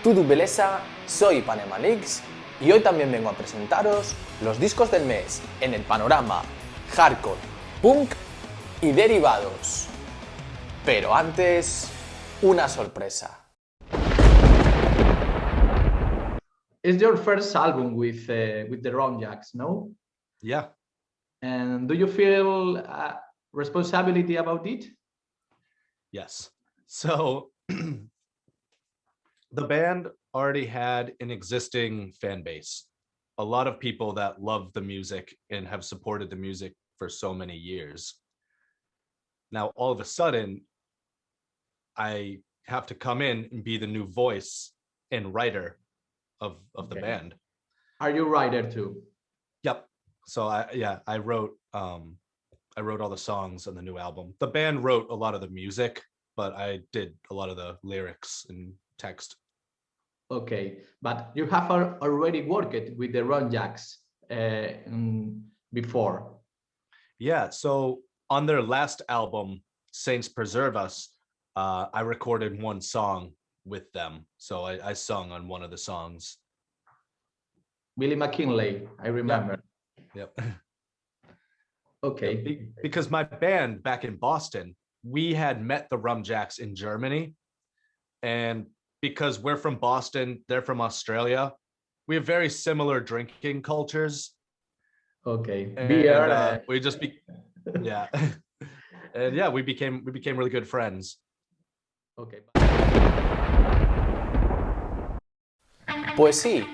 Tudu Beleza, soy Panemanix y hoy también vengo a presentaros los discos del mes en el panorama hardcore, punk y derivados. Pero antes, una sorpresa. It's your first album with the Rune Jacks, no? Yeah. And do you feel responsibility about it? Yes. So the band already had an existing fan base. A lot of people that love the music and have supported the music for so many years. Now, all of a sudden, I have to come in and be the new voice and writer of the band. Are you writer too? Yep. So I wrote all the songs on the new album. The band wrote a lot of the music, but I did a lot of the lyrics and text. Okay, but you have already worked with the Rune Jacks before. Yeah, so on their last album, Saints Preserve Us, I recorded one song with them. So I sung on one of the songs. Billy McKinley, I remember. Yep. Okay. Because my band back in Boston, we had met the Rune Jacks in Germany. And because we're from Boston, they're from Australia, we have very similar drinking cultures. Okay. And, Beer. We just yeah. And yeah, we became really good friends. Okay. Pues sí,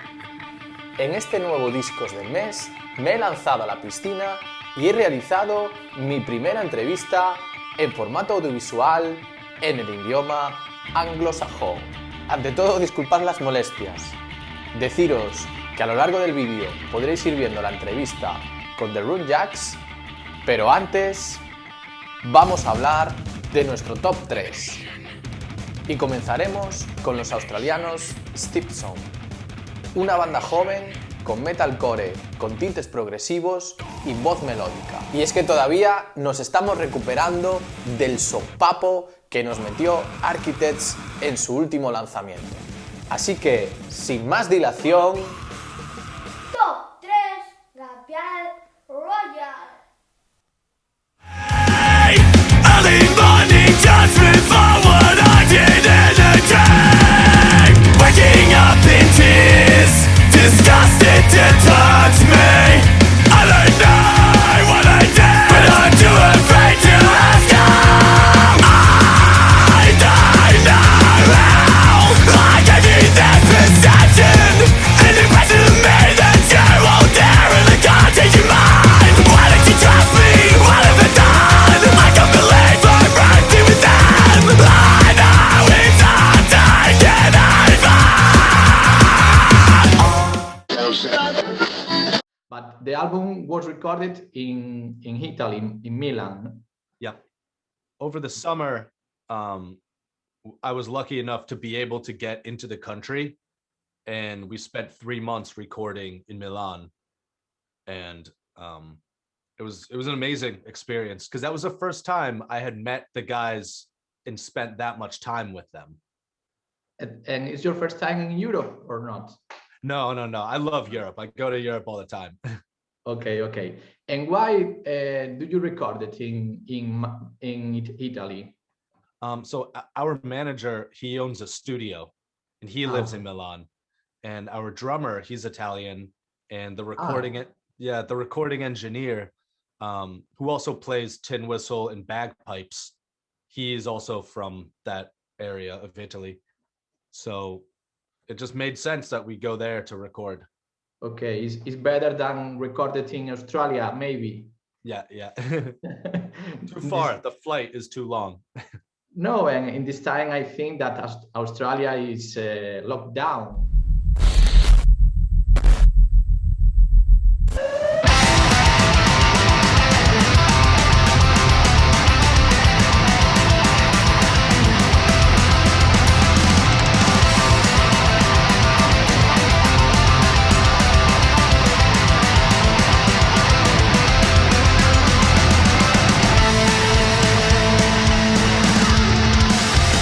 en este nuevo Discos del Mes me he lanzado a la piscina y he realizado mi primera entrevista en formato audiovisual en el idioma anglosajón. Ante todo, disculpad las molestias. Deciros que a lo largo del vídeo podréis ir viendo la entrevista con The Rune Jacks, pero antes vamos a hablar de nuestro top 3. Y comenzaremos con los australianos Stepson, una banda joven con metalcore, con tintes progresivos y voz melódica. Y es que todavía nos estamos recuperando del sopapo que nos metió Architects en su último lanzamiento. Así que, sin más dilación... Top 3 Gapial Royal. Early morning just before what I did in a dream. Waking up in tears, disgusted to touch me. I don't know what I did, but I'm too afraid to ask how. I don't know how. I gave you that perception, an impression of me that you won't dare, and I can't change your mind. Why don't you trust me? What have I done? I can't believe I'm acting with them. I know it's hard to get over. But the album was recorded in Italy, in Milan. Yeah. Over the summer, I was lucky enough to be able to get into the country, and we spent 3 months recording in Milan. And it was an amazing experience because that was the first time I had met the guys and spent that much time with them. And it's your first time in Europe or not? No. I love Europe. I go to Europe all the time. Okay. And why do you record it in Italy? So our manager, he owns a studio and he lives in Milan. And our drummer, he's Italian, and the recording engineer, who also plays tin whistle and bagpipes, he's also from that area of Italy. So it just made sense that we go there to record. Okay, it's better than recorded in Australia, maybe. Yeah. Too far. The flight is too long. No, and in this time, I think that Australia is locked down.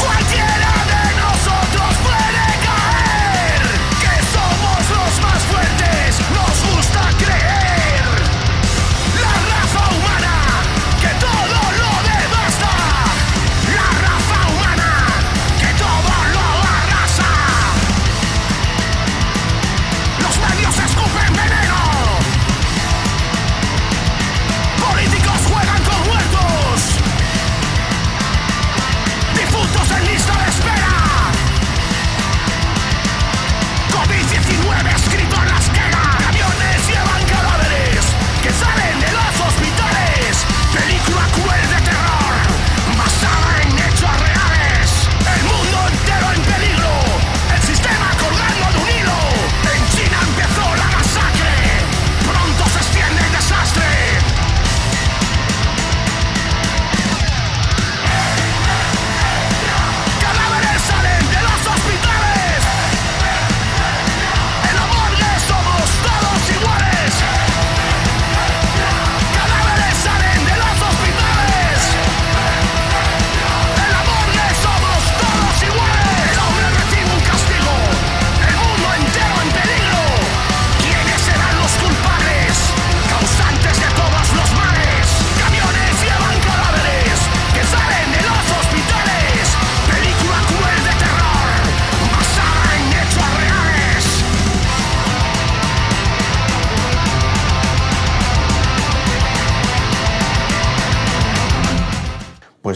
Cualquiera de nosotros puede caer.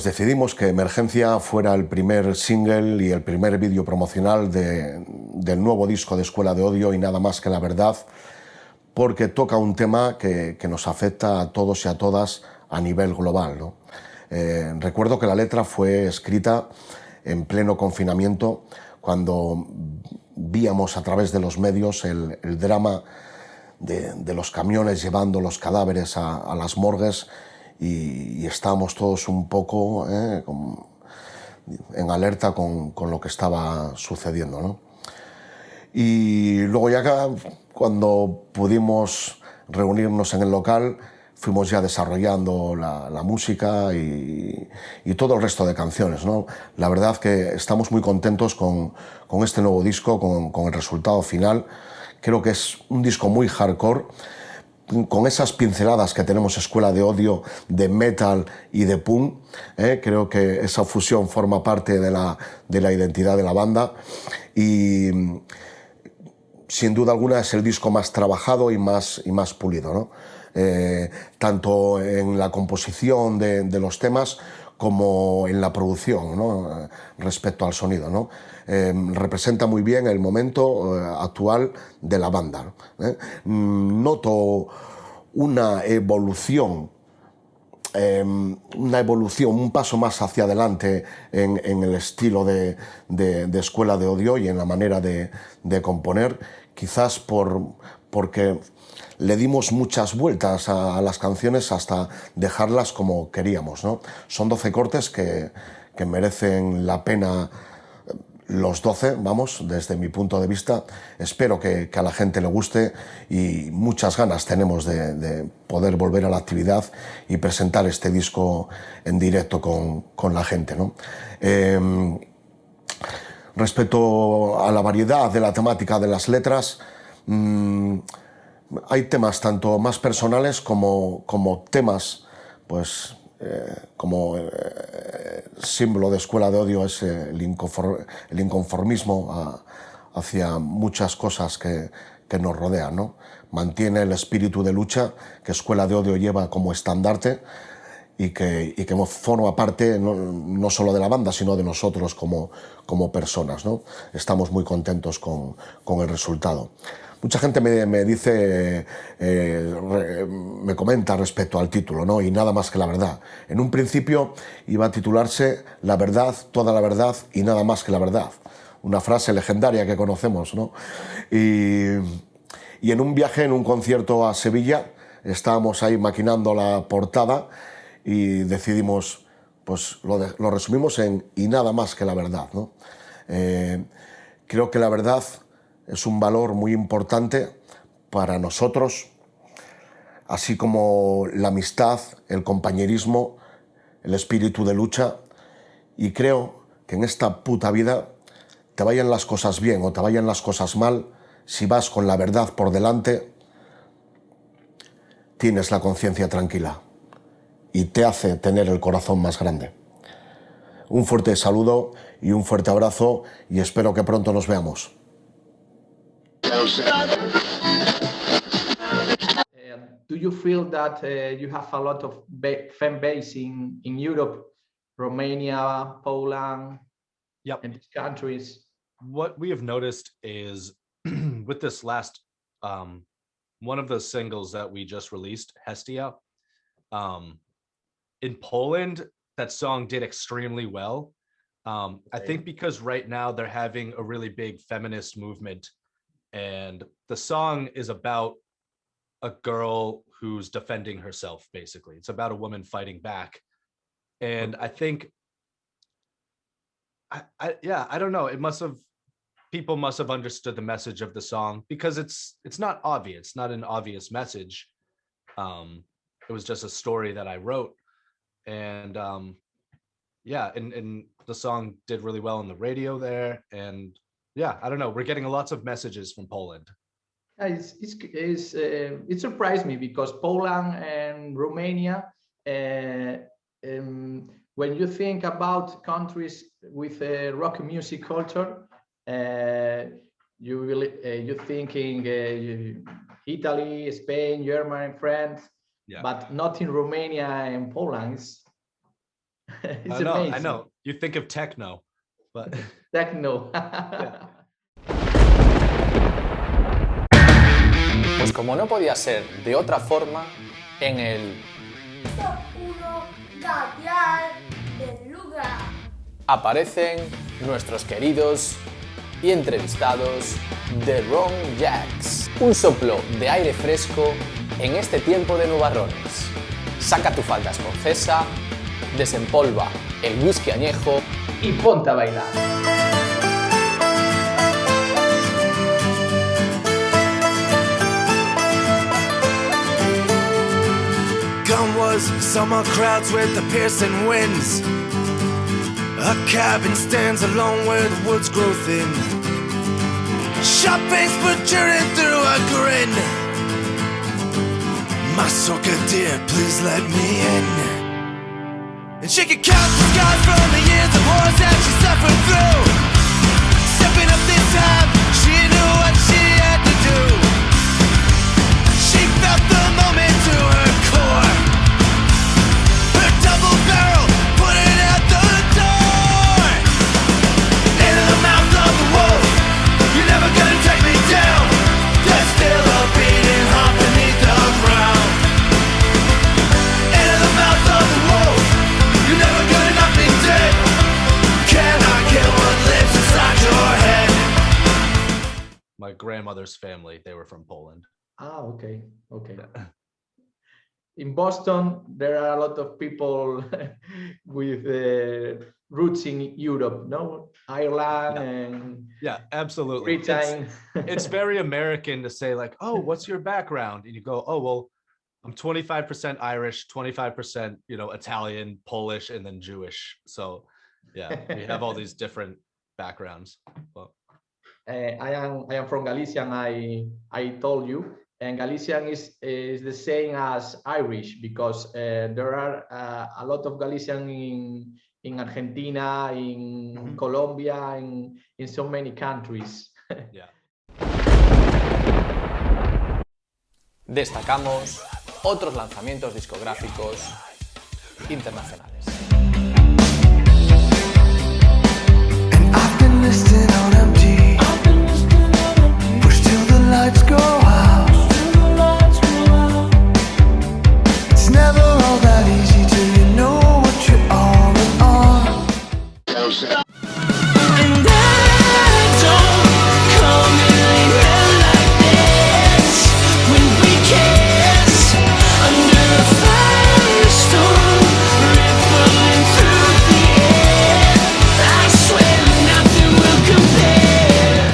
pues decidimos que Emergencia fuera el primer single y el primer vídeo promocional del nuevo disco de Escuela de Odio y Nada Más que la Verdad, porque toca un tema que nos afecta a todos y a todas a nivel global, ¿no? Recuerdo que la letra fue escrita en pleno confinamiento, cuando víamos a través de los medios el drama de los camiones llevando los cadáveres a las morgues, y estábamos todos un poco en alerta con lo que estaba sucediendo, ¿no? Y luego ya cuando pudimos reunirnos en el local, fuimos ya desarrollando la música y todo el resto de canciones, ¿no? La verdad que estamos muy contentos con este nuevo disco, con el resultado final. Creo que es un disco muy hardcore, con esas pinceladas que tenemos Escuela de Odio, de metal y de punk. Creo que esa fusión forma parte de la identidad de la banda, y sin duda alguna es el disco más trabajado y más pulido, ¿no? Tanto en la composición de los temas como en la producción, ¿no? Respecto al sonido, ¿no? Representa muy bien el momento actual de la banda, ¿no? Noto una evolución, un paso más hacia adelante en el estilo de Escuela de Odio y en la manera de componer, quizás porque le dimos muchas vueltas a las canciones hasta dejarlas como queríamos, ¿no? Son 12 cortes que merecen la pena, los 12, vamos, desde mi punto de vista. Espero que a la gente le guste, y muchas ganas tenemos de poder volver a la actividad y presentar este disco en directo con la gente, ¿no? Respecto a la variedad de la temática de las letras, hay temas tanto más personales como temas, pues, como símbolo de Escuela de Odio es el inconformismo hacia muchas cosas que nos rodean, ¿no? Mantiene el espíritu de lucha que Escuela de Odio lleva como estandarte, y que forma parte no solo de la banda, sino de nosotros como personas, ¿no? Estamos muy contentos con el resultado. Mucha gente me dice, me comenta respecto al título, ¿no? Y Nada Más que la Verdad. En un principio iba a titularse La Verdad, Toda la Verdad y Nada Más que la Verdad. Una frase legendaria que conocemos, ¿no? Y en un viaje, en un concierto a Sevilla, estábamos ahí maquinando la portada y decidimos, pues lo resumimos en Y Nada Más que la Verdad, ¿no? Creo que la verdad es un valor muy importante para nosotros, así como la amistad, el compañerismo, el espíritu de lucha, y creo que en esta puta vida, te vayan las cosas bien o te vayan las cosas mal, si vas con la verdad por delante, tienes la conciencia tranquila y te hace tener el corazón más grande. Un fuerte saludo y un fuerte abrazo, y espero que pronto nos veamos. Do you feel that you have a lot of fan base in Europe, Romania, Poland, Yep. and these countries? What we have noticed is with this last one of the singles that we just released, Hestia, in Poland, that song did extremely well. I think because right now they're having a really big feminist movement, and the song is about a girl who's defending herself, basically. It's about a woman fighting back. And I think, I don't know, people must have understood the message of the song, because it's not obvious, not an obvious message. It was just a story that I wrote. And and the song did really well on the radio there. And yeah, I don't know, we're getting lots of messages from Poland. It surprised me, because Poland and Romania, when you think about countries with a rock music culture, you're thinking Italy, Spain, Germany, France, but not in Romania and Poland. It's I amazing. know. You think of techno, but Techno. Pues como no podía ser de otra forma, en el Top 1 Gabriel del lugar. aparecen nuestros queridos y entrevistados de Rune Jacks. Un soplo de aire fresco en este tiempo de nubarrones. Saca tu falda escocesa, desempolva el whisky añejo Y ponte a bailar. Gone was summer crowds with the piercing winds. A cabin stands alone where the woods grow thin. Shopping's protruding through a grin. My soca dear, please let me in. And she could count the scars from the years of horrors that she suffered through. Stepping up this time, she knew what she had to do. She felt the moment to her core. Her double barrel put it out the door. Into the mouth of the wolf, you're never gonna take me down. There's still a beating heart beneath the ground. Into the mouth of the wolf, you're never gonna knock me dead. Cannot kill what lives inside your head. my grandmother's family, they were from Poland. Ah, okay. In Boston, there are a lot of people with roots in Europe, no? Ireland and Yeah, absolutely. Britain. It's very American to say like, oh, what's your background? And you go, oh, well, I'm 25% Irish, 25%, Italian, Polish, and then Jewish. So yeah, we have all these different backgrounds. Well, I am from Galicia, and I told you, and Galician is the same as Irish, because there are a lot of Galician in Argentina, in Colombia, in so many countries. yeah. destacamos otros lanzamientos discográficos internacionales. I've been listening on empty. Push till the lights go out. It's never all that easy till you know what you're all in on. And I don't come in like this when we kiss under a firestorm rippling through the air. I swear nothing will compare.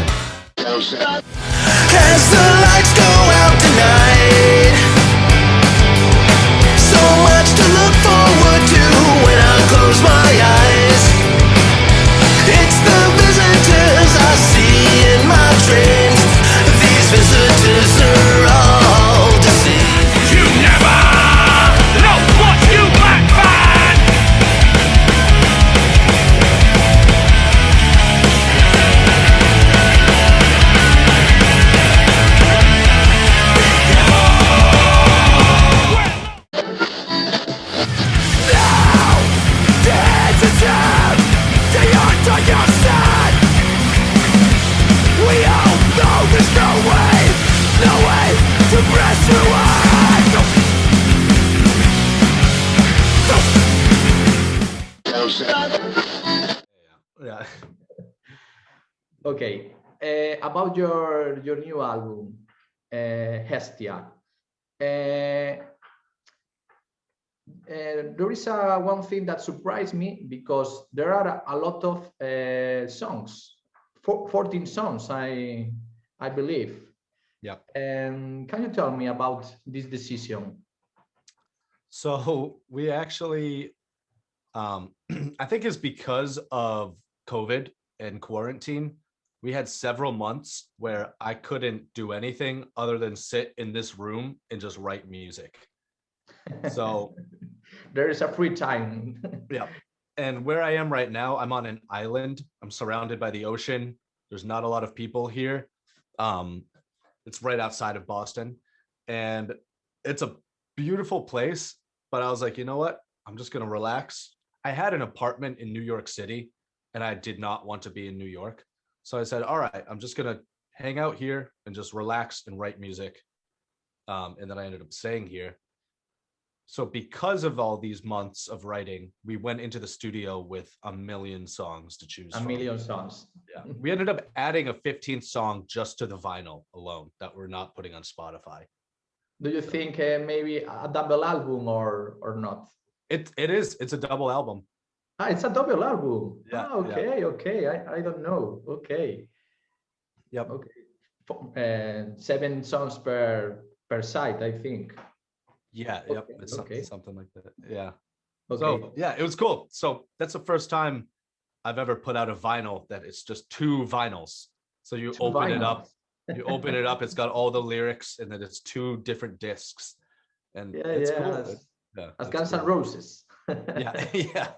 As the lights go out tonight, so much to look forward to when I close my eyes. It's the visitors I see in my dreams. These visitors are all deceived. You never know what you might find. Now, there's a time to your side. We all know there's no way to press through us. Yeah. Okay, about your new album, Hestia. There is one thing that surprised me, because there are a lot of songs, 14 songs, I believe. Yeah. And can you tell me about this decision? So we actually, I think it's because of COVID and quarantine, we had several months where I couldn't do anything other than sit in this room and just write music. So There is a free time. yeah. And where I am right now, I'm on an island. I'm surrounded by the ocean. There's not a lot of people here. It's right outside of Boston, and it's a beautiful place. But I was like, you know what? I'm just gonna relax. I had an apartment in New York City and I did not want to be in New York. So I said, all right, I'm just going to hang out here and just relax and write music. And then I ended up staying here. So because of all these months of writing, we went into the studio with a million songs to choose from. A million songs. Yeah. We ended up adding a 15th song just to the vinyl alone that we're not putting on Spotify. Do you think maybe a double album or not? It's a double album. It's a double album. Yeah. Okay. I don't know. Okay. Yep. Okay. 7 songs per side, I think. Yeah. Yep. It's something like that. Yeah. Okay. So yeah, it was cool. So that's the first time I've ever put out a vinyl that it's just 2 vinyls. So you open it up. You open it up, it's got all the lyrics, and then it's 2 different discs. And it's cool. As Guns N' Roses. Yeah.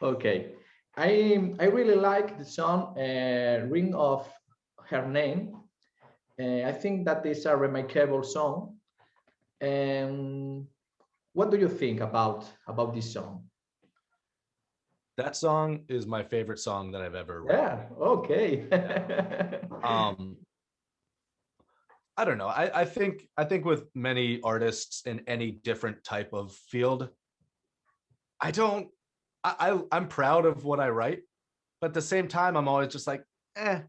Okay. I really like the song Ring of Her Name. I think that is a remarkable song. What do you think about this song? That song is my favorite song that I've ever written. Yeah, okay. I don't know. I think with many artists in any different type of field, I'm proud of what I write, but at the same time, I'm always just like, eh.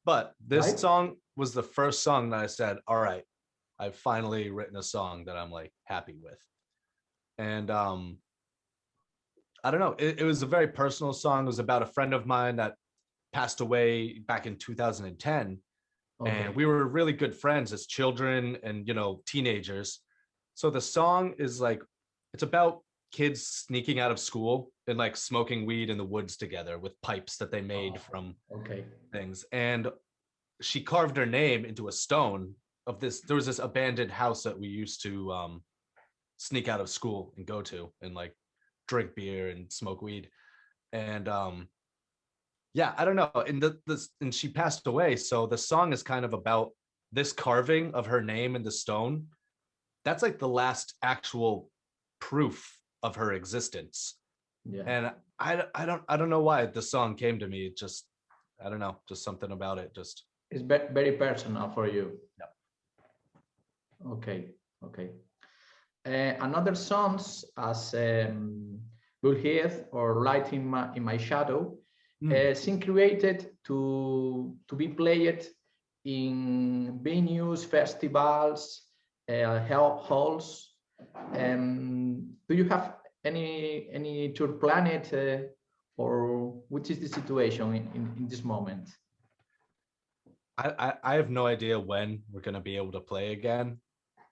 But this song was the first song that I said, all right, I've finally written a song that I'm like happy with. And I don't know. It was a very personal song. It was about a friend of mine that passed away back in 2010. Okay. And we were really good friends as children and, teenagers. So the song is like, it's about kids sneaking out of school and like smoking weed in the woods together with pipes that they made from things. And she carved her name into a stone of this. There was this abandoned house that we used to sneak out of school and go to and like drink beer and smoke weed. And I don't know. And she passed away. So the song is kind of about this carving of her name in the stone. That's like the last actual proof of her existence. Yeah. And I don't know why the song came to me. Just, I don't know, just something about it. Just it's very personal for you. Yeah. Okay. Another songs as Bullhead or Light in My Shadow, scene created to be played in venues, festivals, halls. Do you have any tour planned, or which is the situation in this moment? I have no idea when we're going to be able to play again,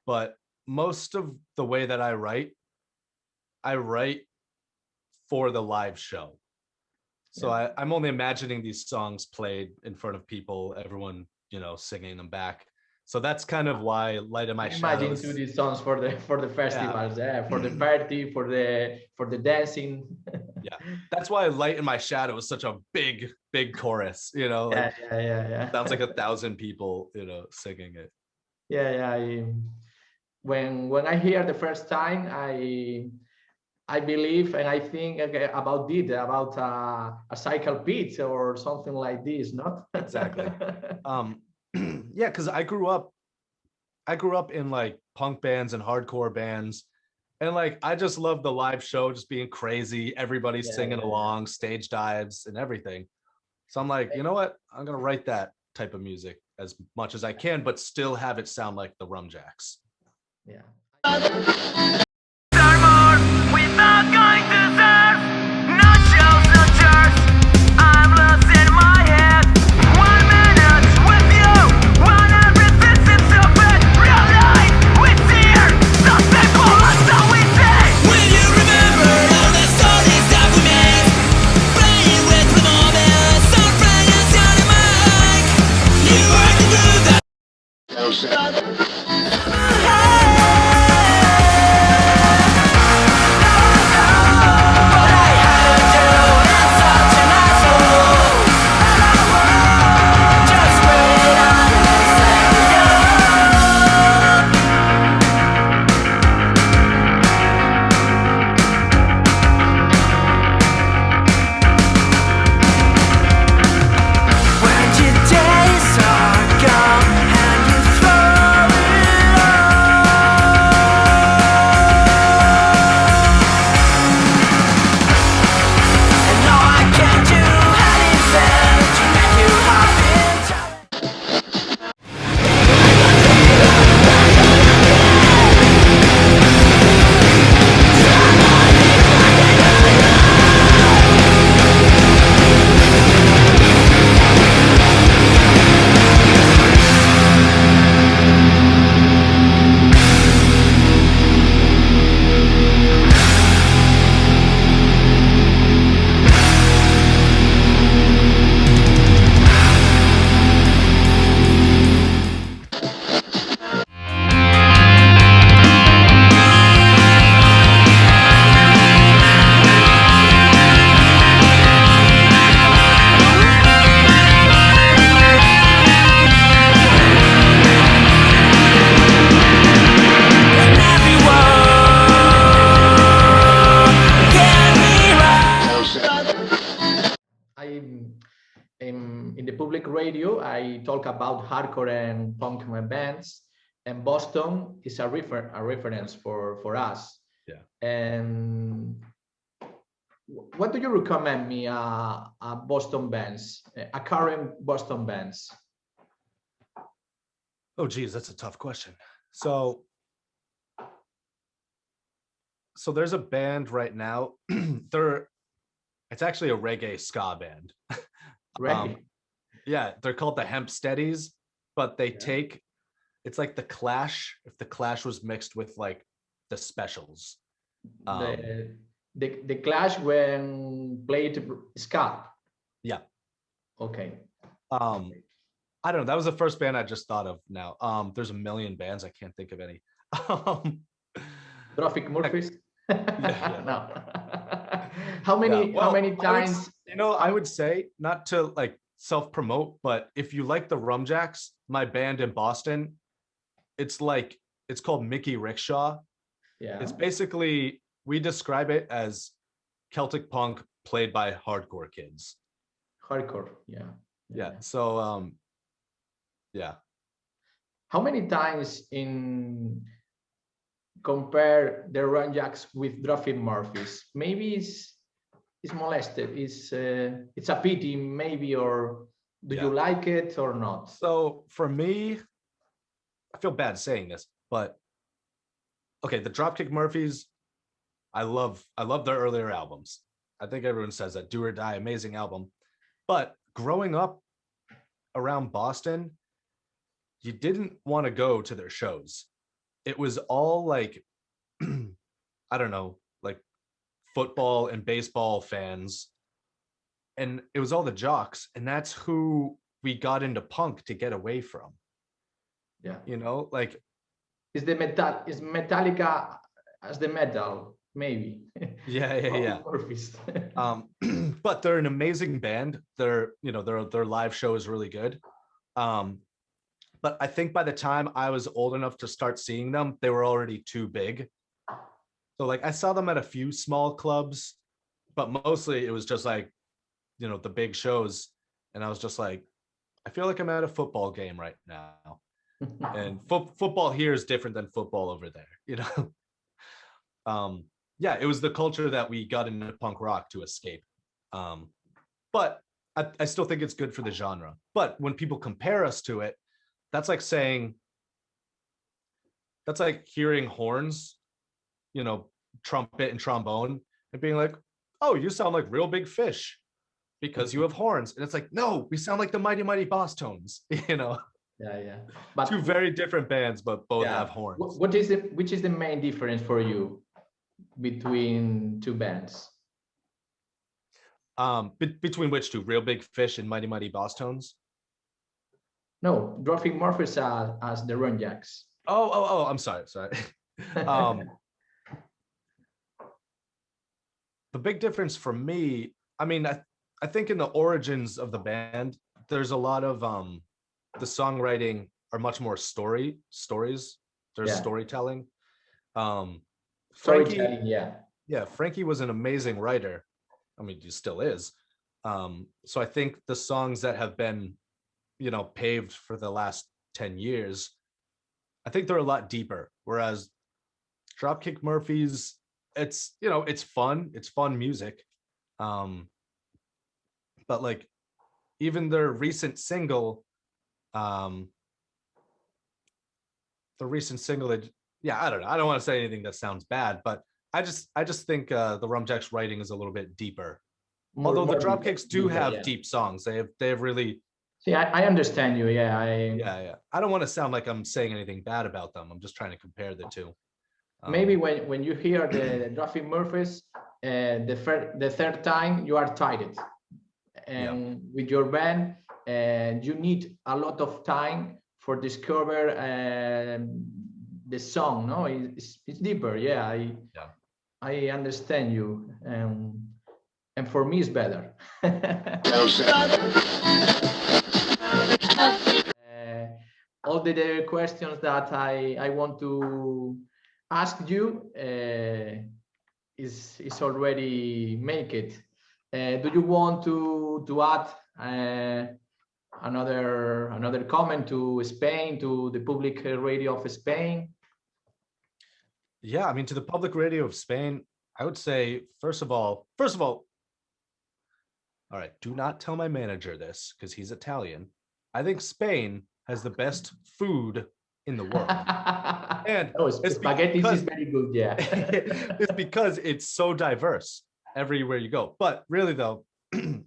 but most of the way that I write for the live show. So I'm only imagining these songs played in front of people, everyone, singing them back. So that's kind of why Light in My Shadow. Imagine to these songs for the festivals, for the party, for the dancing. Yeah, that's why Light in My Shadow is such a big chorus. Yeah. Sounds like 1,000 people, singing it. Yeah. When I hear the first time, I believe and I think about a cycle pit or something like this, not exactly. Yeah, because I grew up in like punk bands and hardcore bands, and like I just love the live show, just being crazy, everybody singing along, stage dives and everything. So I'm like, you know what, I'm gonna write that type of music as much as I can, but still have it sound like the Rune Jacks. Yeah. In the public radio, I talk about hardcore and punk bands, and Boston is a reference for us. Yeah. And what do you recommend me a Boston bands, a current Boston bands? Oh, geez, that's a tough question. So there's a band right now. It's actually a reggae ska band. Reggae. Yeah, they're called the Hemp Steadies, but they take, it's like the Clash, if the Clash was mixed with like the Specials. The Clash when played ska. Yeah. Okay. I don't know. That was the first band I just thought of now. There's a million bands. I can't think of any. Traffic Murphys. Yeah. No. How many times? I would say, not to like self-promote, but if you like the Rune Jacks, my band in Boston, it's called Mickey Rickshaw. Yeah. It's basically, we describe it as Celtic punk played by hardcore kids. Hardcore, yeah. Yeah. So yeah. How many times in compare the Rune Jacks with Traffic Murphys? Maybe it's molested. It's a pity, maybe, or do you like it or not? So for me, I feel bad saying this, but okay, the Dropkick Murphys, I love their earlier albums. I think everyone says that. Do or Die, amazing album. But growing up around Boston, you didn't want to go to their shows. It was all like, I don't know, like football and baseball fans. And it was all the jocks. And that's who we got into punk to get away from. Yeah. Like. Is Metallica as the metal, maybe. Yeah. But they're an amazing band. Their live show is really good. But I think by the time I was old enough to start seeing them, they were already too big. So like I saw them at a few small clubs, but mostly it was just like, the big shows. And I was just like, I feel like I'm at a football game right now. And football here is different than football over there, Yeah, it was the culture that we got into punk rock to escape. But I still think it's good for the genre. But when people compare us to it, that's like hearing horns, trumpet and trombone, and being like, oh, you sound like Real Big Fish because you have horns. And it's like, no, we sound like the Mighty Mighty Boss Tones, Yeah. But two very different bands, but both have horns. Which is the main difference for you between two bands? Between which two? Real Big Fish and Mighty Mighty Boss Tones? No, Traffic Murphys as the Rune Jacks. Oh, I'm sorry. The big difference for me, I mean, I think in the origins of the band, there's a lot of the songwriting are much more stories. There's storytelling. Storytelling, Frankie was an amazing writer. I mean, he still is. So I think the songs that have been, paved for the last 10 years, I think they're a lot deeper. Whereas Dropkick Murphys, it's, it's fun. It's fun music. But like even their recent single, I don't know. I don't want to say anything that sounds bad, but I just think the Rune Jacks writing is a little bit deeper. Although the Dropkicks do have deep songs. They have really. See, I understand you. Yeah. I don't want to sound like I'm saying anything bad about them. I'm just trying to compare the two. Maybe when you hear the Traffic Murphys, the third time you are tired, and with your band, and you need a lot of time for discover the song. No, it's deeper. I understand you, and for me it's better. All the questions that I want to ask you is already make it. Do you want to add another comment to Spain, to the public radio of Spain? Yeah, I mean, to the public radio of Spain, I would say, first of all, all right, do not tell my manager this because he's Italian. I think Spain has the best food in the world. And spaghetti is very good, yeah. It's because it's so diverse everywhere you go. But really, though,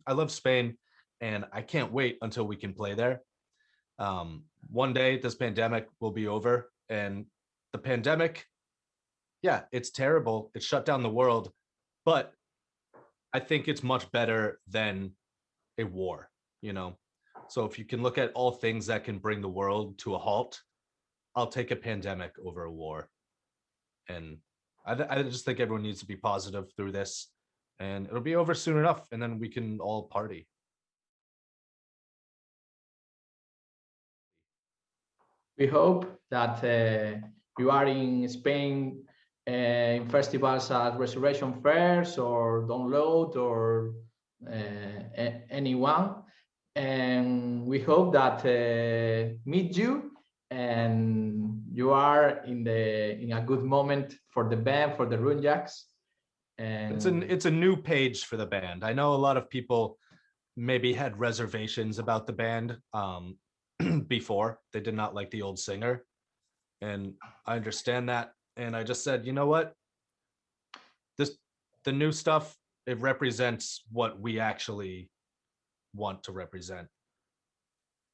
I love Spain, and I can't wait until we can play there. One day, this pandemic will be over, and the pandemic, yeah, it's terrible. It shut down the world, but I think it's much better than a war, you know? So if you can look at all things that can bring the world to a halt, I'll take a pandemic over a war. And I just think everyone needs to be positive through this, and it'll be over soon enough, and then we can all party. We hope that you are in Spain in festivals at Resurrection Fairs or Download or anyone, and we hope that meet you and you are in a good moment for the band, for the Rune Jacks. And it's a new page for the band. I know a lot of people maybe had reservations about the band before. They did not like the old singer, and I understand that. And I just said, you know what? The new stuff, it represents what we actually want to represent.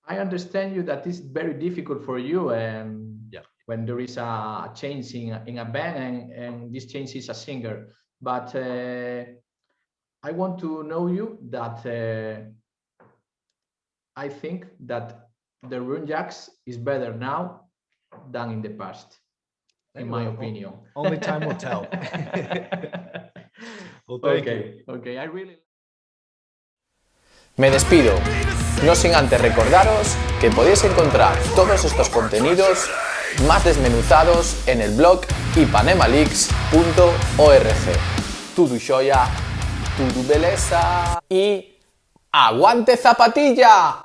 I understand you that it's very difficult for you, and when there is a change in a band, and this change is a singer. But I want to know you that I think that the Rune Jacks is better now than in the past, in my opinion. Only time will tell. Well, okay, I really... Me despido, no sin antes recordaros que podéis encontrar todos estos contenidos más desmenuzados en el blog ipanemaleaks.org. Tudo xoia, tudo beleza y ¡aguante Zapatilla!